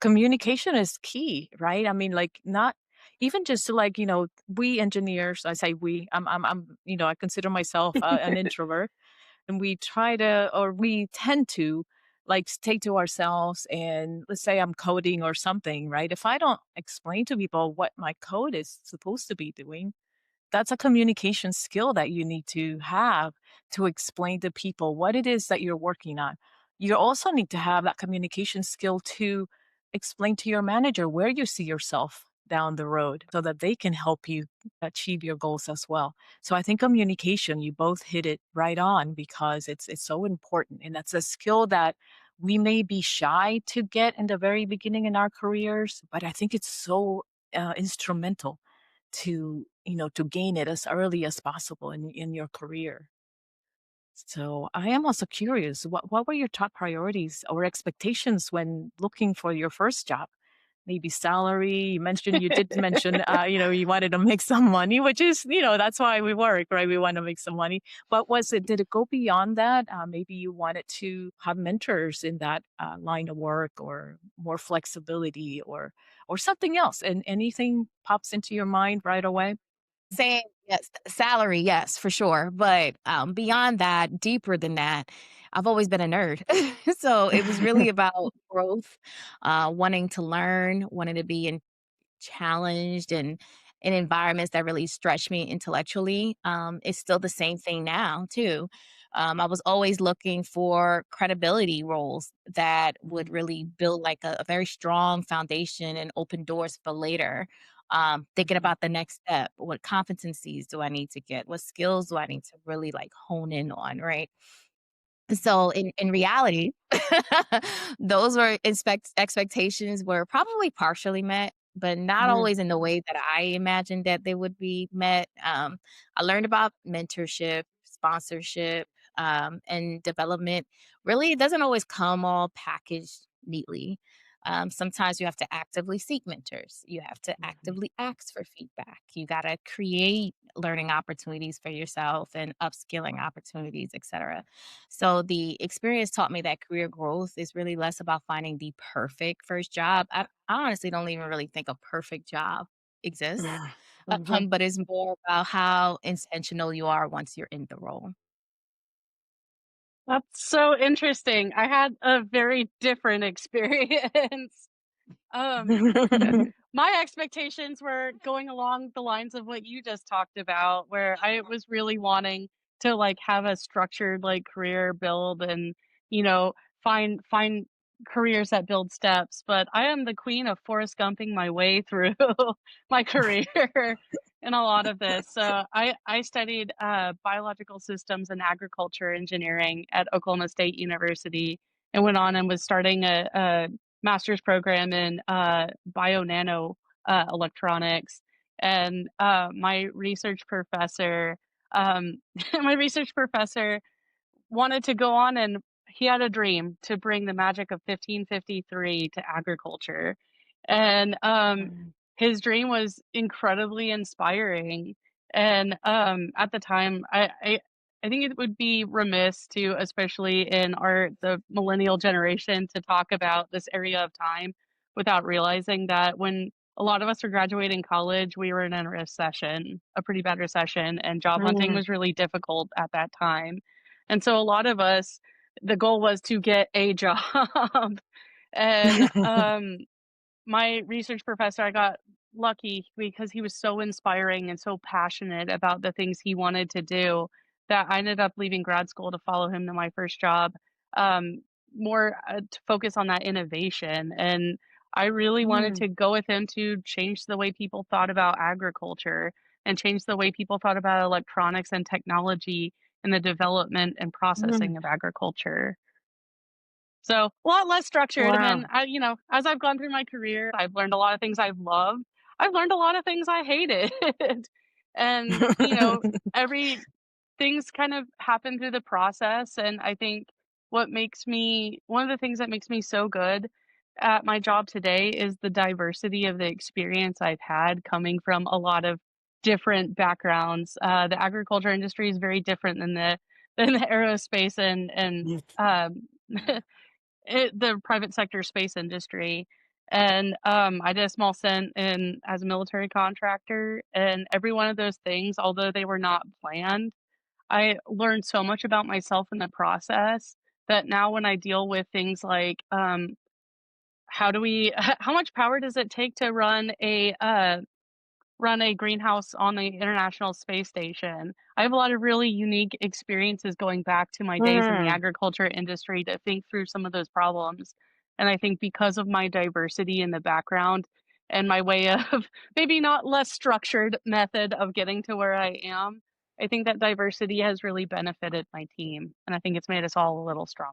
communication is key, right? I mean, like, not even just like, we engineers, I say we, I consider myself an introvert, and we try to, or we tend to, like, take to ourselves, and let's say I'm coding or something, right? If I don't explain to people what my code is supposed to be doing, that's a communication skill that you need to have to explain to people what it is that you're working on. You also need to have that communication skill to explain to your manager where you see yourself down the road so that they can help you achieve your goals as well. So I think communication, you both hit it right on because it's so important, and that's a skill that we may be shy to get in the very beginning in our careers, but I think it's so instrumental to gain it as early as possible in your career. So I am also curious, what were your top priorities or expectations when looking for your first job? Maybe salary. You mentioned you did mention, you wanted to make some money, which is, that's why we work, right? We want to make some money. But did it go beyond that? Maybe you wanted to have mentors in that line of work, or more flexibility, or something else. And anything pops into your mind right away? Saying yes, salary, yes, for sure. But beyond that, deeper than that, I've always been a nerd. So it was really about growth, wanting to learn, wanting to be challenged and in environments that really stretch me intellectually. It's still the same thing now, too. I was always looking for credibility roles that would really build like a very strong foundation and open doors for later. Thinking Mhm. about the next step. What competencies do I need to get? What skills do I need to really like hone in on? Right. So in reality, those were expectations were probably partially met, but not Mhm. always in the way that I imagined that they would be met. I learned about mentorship, sponsorship, and development. Really, it doesn't always come all packaged neatly. Sometimes you have to actively seek mentors. You have to Mhm. actively ask for feedback. You got to create learning opportunities for yourself and upskilling opportunities, etc. So the experience taught me that career growth is really less about finding the perfect first job. I honestly don't even really think a perfect job exists, Mhm. but it's more about how intentional you are once you're in the role. That's so interesting. I had a very different experience. Um, my expectations were going along the lines of what you just talked about, where I was really wanting to like have a structured like career build and, you know, find careers that build steps. But I am the queen of Forrest Gumping my way through my career in a lot of this. So I studied biological systems and agriculture engineering at Oklahoma State University and went on and was starting a master's program in bio nano electronics. And my research professor, um, my research professor wanted to go on and he had a dream to bring the magic of 1553 to agriculture. And his dream was incredibly inspiring. And at the time, I think it would be remiss to, especially in the millennial generation, to talk about this area of time without realizing that when a lot of us were graduating college, we were in a recession, a pretty bad recession, and job hunting Mhm. was really difficult at that time. And so a lot of us, the goal was to get a job. And my research professor, I got lucky because he was so inspiring and so passionate about the things he wanted to do that I ended up leaving grad school to follow him to my first job, um, more to focus on that innovation. And I really wanted Mm. to go with him to change the way people thought about agriculture and change the way people thought about electronics and technology and the development and Mm. processing of agriculture. So, a lot less structured, and then Wow. as I've gone through my career, I've learned a lot of things I've loved. I've learned a lot of things I hated. And, every things kind of happen through the process, and I think what makes me one of the things that makes me so good at my job today is the diversity of the experience I've had coming from a lot of different backgrounds. The agriculture industry is very different than the aerospace and Mm. the private sector space industry. And, I did a small stint in as a military contractor, and every one of those things, although they were not planned, I learned so much about myself in the process that now when I deal with things like, how do we how much power does it take to run a greenhouse on the International Space Station. I have a lot of really unique experiences going back to my days in the Mm. agriculture industry to think through some of those problems. And I think because of my diversity in the background and my way of maybe not less structured method of getting to where I am, I think that diversity has really benefited my team. And I think it's made us all a little stronger.